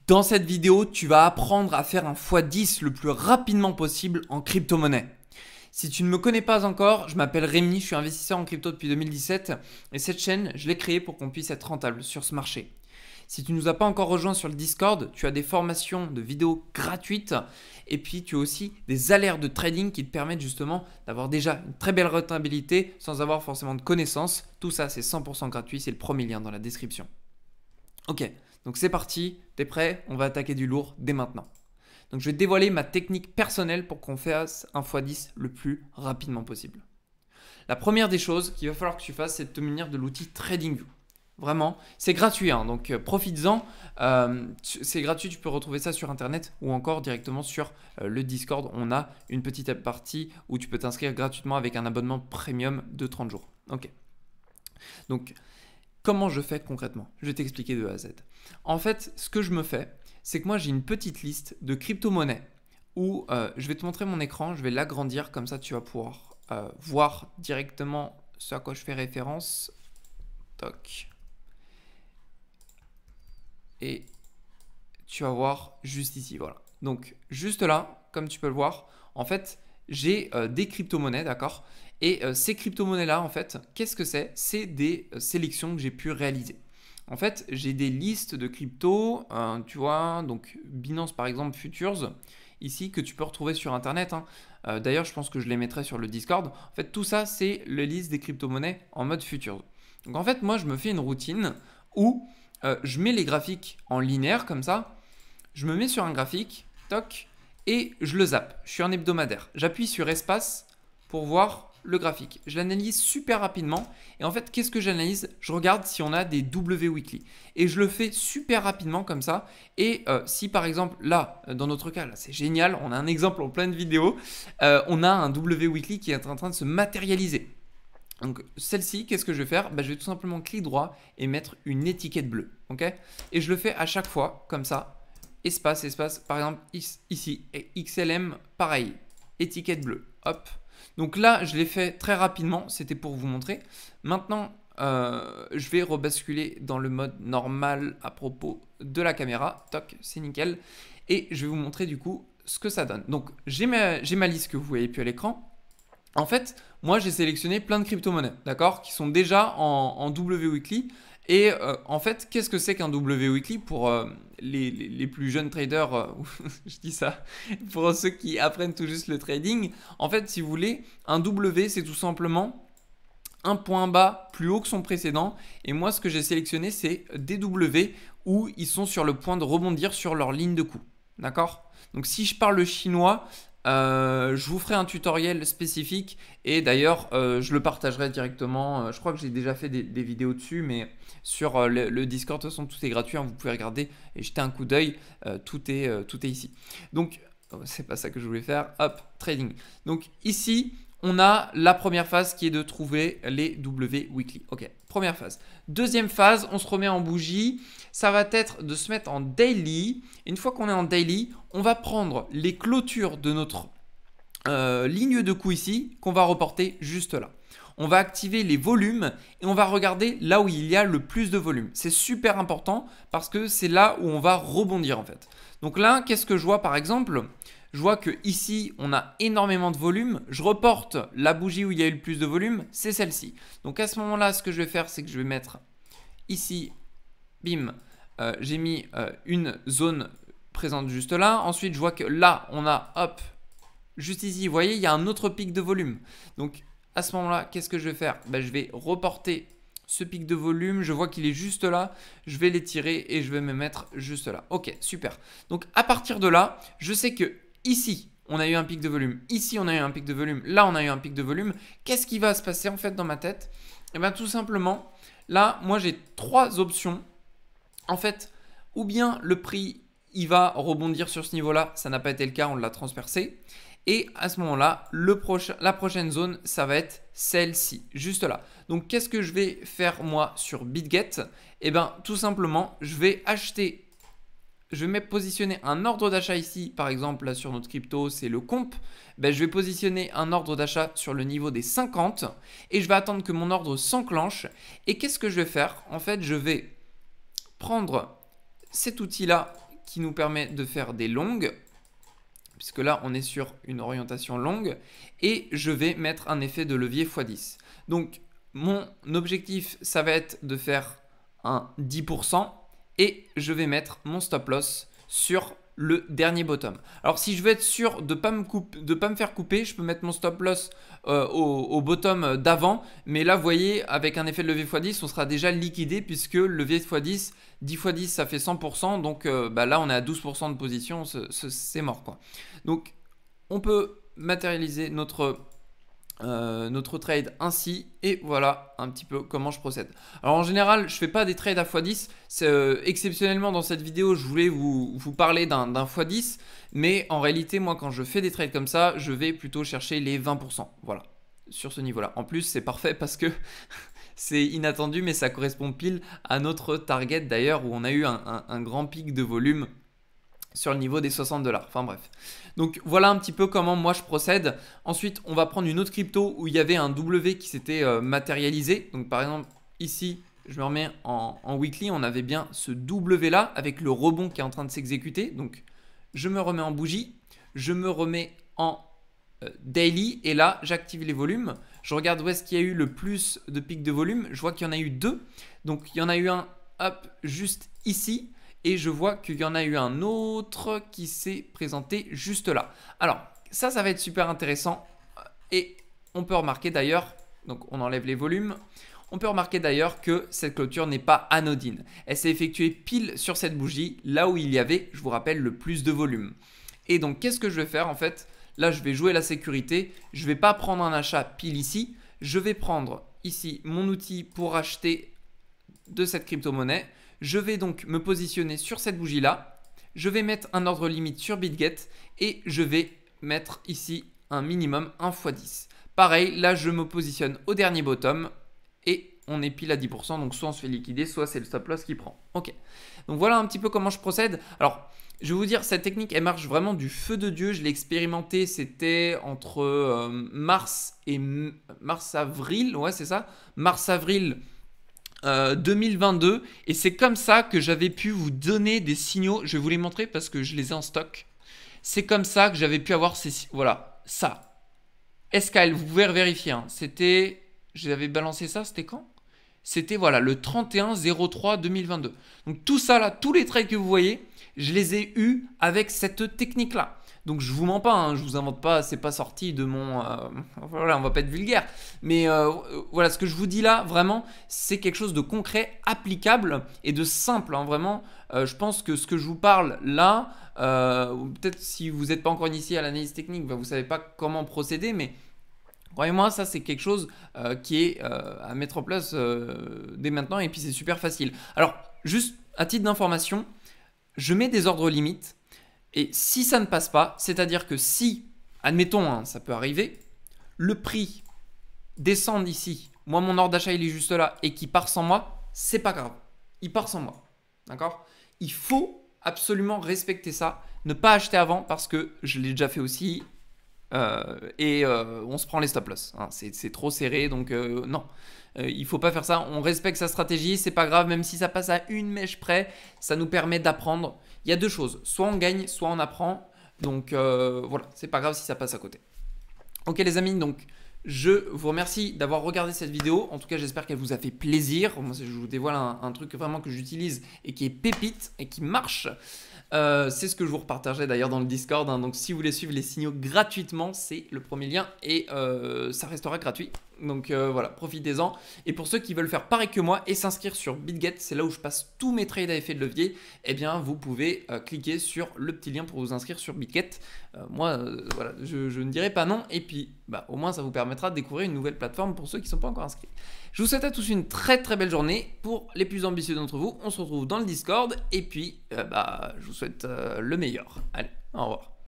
Dans cette vidéo, tu vas apprendre à faire un x10 le plus rapidement possible en crypto-monnaie. Si tu ne me connais pas encore, je m'appelle Rémi, je suis investisseur en crypto depuis 2017 et cette chaîne, je l'ai créée pour qu'on puisse être rentable sur ce marché. Si tu ne nous as pas encore rejoint sur le Discord, tu as des formations de vidéos gratuites et puis tu as aussi des alertes de trading qui te permettent justement d'avoir déjà une très belle rentabilité sans avoir forcément de connaissances. Tout ça, c'est 100% gratuit, c'est le premier lien dans la description. Ok, donc c'est parti, t'es prêt? On va attaquer du lourd dès maintenant. Donc je vais te dévoiler ma technique personnelle pour qu'on fasse un x10 le plus rapidement possible. La première des choses qu'il va falloir que tu fasses, c'est de te munir de l'outil TradingView. Vraiment, c'est gratuit, hein, donc profites-en. C'est gratuit, tu peux retrouver ça sur internet ou encore directement sur le Discord. On a une petite partie où tu peux t'inscrire gratuitement avec un abonnement premium de 30 jours. Ok. Donc, comment je fais concrètement? Je vais t'expliquer de A à Z. En fait, ce que je me fais, c'est que moi j'ai une petite liste de crypto-monnaies où je vais te montrer mon écran, je vais l'agrandir, comme ça tu vas pouvoir voir directement ce à quoi je fais référence. Toc. Et tu vas voir juste ici, voilà. Donc juste là, comme tu peux le voir, en fait, j'ai des crypto-monnaies, d'accord? Et ces crypto-monnaies-là, en fait, qu'est-ce que c'est? C'est des sélections que j'ai pu réaliser. En fait, j'ai des listes de crypto, tu vois, donc Binance par exemple, Futures, ici, que tu peux retrouver sur Internet, hein. D'ailleurs, je pense que je les mettrai sur le Discord. En fait, tout ça, c'est la liste des crypto-monnaies en mode Futures. Donc en fait, moi, je me fais une routine où je mets les graphiques en linéaire comme ça. Je me mets sur un graphique, toc, et je le zappe. Je suis en hebdomadaire. J'appuie sur espace pour voir le graphique. Je l'analyse super rapidement. Et en fait, qu'est-ce que j'analyse? Je regarde si on a des W weekly. Et je le fais super rapidement comme ça. Et si par exemple, là, dans notre cas, là, c'est génial. On a un exemple en pleine vidéo. On a un W weekly qui est en train de se matérialiser. Donc celle-ci, qu'est-ce que je vais faire? Je vais tout simplement clic droit et mettre une étiquette bleue. Okay, et je le fais à chaque fois, comme ça. Espace, espace. Par exemple, ici, et XLM, pareil. Étiquette bleue. Hop. Donc là, je l'ai fait très rapidement. C'était pour vous montrer. Maintenant, je vais rebasculer dans le mode normal à propos de la caméra. Toc, c'est nickel. Et je vais vous montrer du coup ce que ça donne. Donc j'ai ma liste que vous voyez plus à l'écran. En fait, moi, j'ai sélectionné plein de crypto-monnaies, d'accord, qui sont déjà en W weekly. Et en fait, qu'est-ce que c'est qu'un W weekly pour les plus jeunes traders je dis ça, pour ceux qui apprennent tout juste le trading. En fait, si vous voulez, un W, c'est tout simplement un point bas plus haut que son précédent. Et moi, ce que j'ai sélectionné, c'est des W où ils sont sur le point de rebondir sur leur ligne de coup. D'accord? Donc, si je parle chinois, je vous ferai un tutoriel spécifique et d'ailleurs je le partagerai directement. Je crois que j'ai déjà fait des vidéos dessus, mais sur le Discord, de toute façon, tout est gratuit, hein, vous pouvez regarder et jeter un coup d'œil. Tout est ici. Donc, c'est pas ça que je voulais faire. Hop, trading. Donc ici, on a la première phase qui est de trouver les W weekly. Ok, première phase. Deuxième phase, on se remet en bougie. Ça va être de se mettre en daily. Une fois qu'on est en daily, on va prendre les clôtures de notre ligne de coup ici, qu'on va reporter juste là. On va activer les volumes et on va regarder là où il y a le plus de volume. C'est super important parce que c'est là où on va rebondir en fait. Donc là, qu'est-ce que je vois par exemple? Je vois que ici, on a énormément de volume. Je reporte la bougie où il y a eu le plus de volume, c'est celle-ci. Donc à ce moment-là, ce que je vais faire, c'est que je vais mettre ici, bim, j'ai mis une zone présente juste là. Ensuite, je vois que là, on a, hop, juste ici, vous voyez, il y a un autre pic de volume. Donc à ce moment-là, qu'est-ce que je vais faire? Je vais reporter ce pic de volume. Je vois qu'il est juste là. Je vais l'étirer et je vais me mettre juste là. Ok, super. Donc à partir de là, je sais que ici, on a eu un pic de volume. Ici, on a eu un pic de volume. Là, on a eu un pic de volume. Qu'est-ce qui va se passer en fait dans ma tête? Eh bien, tout simplement, là, moi, j'ai trois options. En fait, ou bien le prix, il va rebondir sur ce niveau-là. Ça n'a pas été le cas, on l'a transpercé. Et à ce moment-là, la prochaine zone, ça va être celle-ci, juste là. Donc, qu'est-ce que je vais faire moi sur BitGet? Eh bien, tout simplement, je vais acheter, je vais positionner un ordre d'achat ici. Par exemple, là sur notre crypto, c'est le comp. Je vais positionner un ordre d'achat sur le niveau des 50 et je vais attendre que mon ordre s'enclenche. Et qu'est-ce que je vais faire? En fait, je vais prendre cet outil-là qui nous permet de faire des longues, puisque là, on est sur une orientation longue, et je vais mettre un effet de levier x10. Donc, mon objectif, ça va être de faire un 10%, et je vais mettre mon stop loss sur le dernier bottom. Alors, si je veux être sûr de ne pas me faire couper, je peux mettre mon stop loss au bottom d'avant. Mais là, vous voyez, avec un effet de levier x10, on sera déjà liquidé puisque le levier x10, 10 x 10, ça fait 100%. Donc là, on est à 12% de position, c'est mort, quoi. Donc, on peut matérialiser notre trade ainsi, et voilà un petit peu comment je procède. Alors en général, je fais pas des trades à x10. Exceptionnellement dans cette vidéo, je voulais vous parler d'un x10, mais en réalité, moi quand je fais des trades comme ça, je vais plutôt chercher les 20%. Voilà, sur ce niveau-là. En plus, c'est parfait parce que c'est inattendu, mais ça correspond pile à notre target d'ailleurs, où on a eu un grand pic de volume sur le niveau des 60 $. Enfin bref. Donc voilà un petit peu comment moi je procède. Ensuite, on va prendre une autre crypto où il y avait un W qui s'était matérialisé. Donc par exemple, ici, je me remets en weekly. On avait bien ce W là avec le rebond qui est en train de s'exécuter. Donc je me remets en bougie. Je me remets en daily. Et là, j'active les volumes. Je regarde où est-ce qu'il y a eu le plus de pics de volume. Je vois qu'il y en a eu 2. Donc il y en a eu un hop juste ici. Et je vois qu'il y en a eu un autre qui s'est présenté juste là. Alors, ça va être super intéressant. Et on peut remarquer d'ailleurs, donc on enlève les volumes, on peut remarquer d'ailleurs que cette clôture n'est pas anodine. Elle s'est effectuée pile sur cette bougie, là où il y avait, je vous rappelle, le plus de volume. Et donc, qu'est-ce que je vais faire en fait? Là, je vais jouer la sécurité. Je ne vais pas prendre un achat pile ici. Je vais prendre ici mon outil pour acheter de cette crypto-monnaie. Je vais donc me positionner sur cette bougie-là. Je vais mettre un ordre limite sur BitGet et je vais mettre ici un minimum 1 x 10. Pareil, là, je me positionne au dernier bottom et on est pile à 10%. Donc, soit on se fait liquider, soit c'est le stop loss qui prend. Ok. Donc, voilà un petit peu comment je procède. Alors, je vais vous dire, cette technique, elle marche vraiment du feu de Dieu. Je l'ai expérimenté, c'était entre mars-avril. Ouais, c'est ça. Mars-avril 2022, et c'est comme ça que j'avais pu vous donner des signaux. Je vais vous les montrer parce que je les ai en stock. C'est comme ça que j'avais pu avoir ces... Voilà, ça. SKL, vous pouvez vérifier. Hein. C'était... J'avais balancé ça, c'était quand? C'était voilà, le 31/03/2022. Donc tout ça là, tous les trades que vous voyez, je les ai eus avec cette technique-là. Donc je vous mens pas, hein, je vous invente pas, c'est pas sorti de mon... voilà, on va pas être vulgaire. Mais voilà, ce que je vous dis là, vraiment, c'est quelque chose de concret, applicable et de simple. Hein, vraiment, je pense que ce que je vous parle là, peut-être si vous n'êtes pas encore initié à l'analyse technique, vous ne savez pas comment procéder, mais... Croyez-moi, ça c'est quelque chose qui est à mettre en place dès maintenant, et puis c'est super facile. Alors, juste à titre d'information, je mets des ordres limites, et si ça ne passe pas, c'est-à-dire que si, admettons, hein, ça peut arriver, le prix descend ici, moi mon ordre d'achat il est juste là, et qu'il part sans moi, c'est pas grave, il part sans moi, d'accord? Il faut absolument respecter ça, ne pas acheter avant, parce que je l'ai déjà fait aussi, on se prend les stop loss. Hein. C'est trop serré, donc non. Il faut pas faire ça. On respecte sa stratégie, c'est pas grave, même si ça passe à une mèche près, ça nous permet d'apprendre. Il y a deux choses, soit on gagne, soit on apprend. Donc voilà, c'est pas grave si ça passe à côté. Ok les amis, donc je vous remercie d'avoir regardé cette vidéo. En tout cas, j'espère qu'elle vous a fait plaisir. Moi, je vous dévoile un truc vraiment que j'utilise et qui est pépite et qui marche. C'est ce que je vous repartagerai d'ailleurs dans le Discord. Hein. Donc, si vous voulez suivre les signaux gratuitement, c'est le premier lien et ça restera gratuit. Donc voilà, profitez-en. Et pour ceux qui veulent faire pareil que moi et s'inscrire sur BitGet, c'est là où je passe tous mes trades à effet de levier. Eh bien, vous pouvez cliquer sur le petit lien pour vous inscrire sur BitGet. Moi, voilà, je ne dirai pas non. Et puis, au moins, ça vous permettra de découvrir une nouvelle plateforme pour ceux qui ne sont pas encore inscrits. Je vous souhaite à tous une très très belle journée. Pour les plus ambitieux d'entre vous, on se retrouve dans le Discord. Et puis, je vous souhaite le meilleur. Allez, au revoir.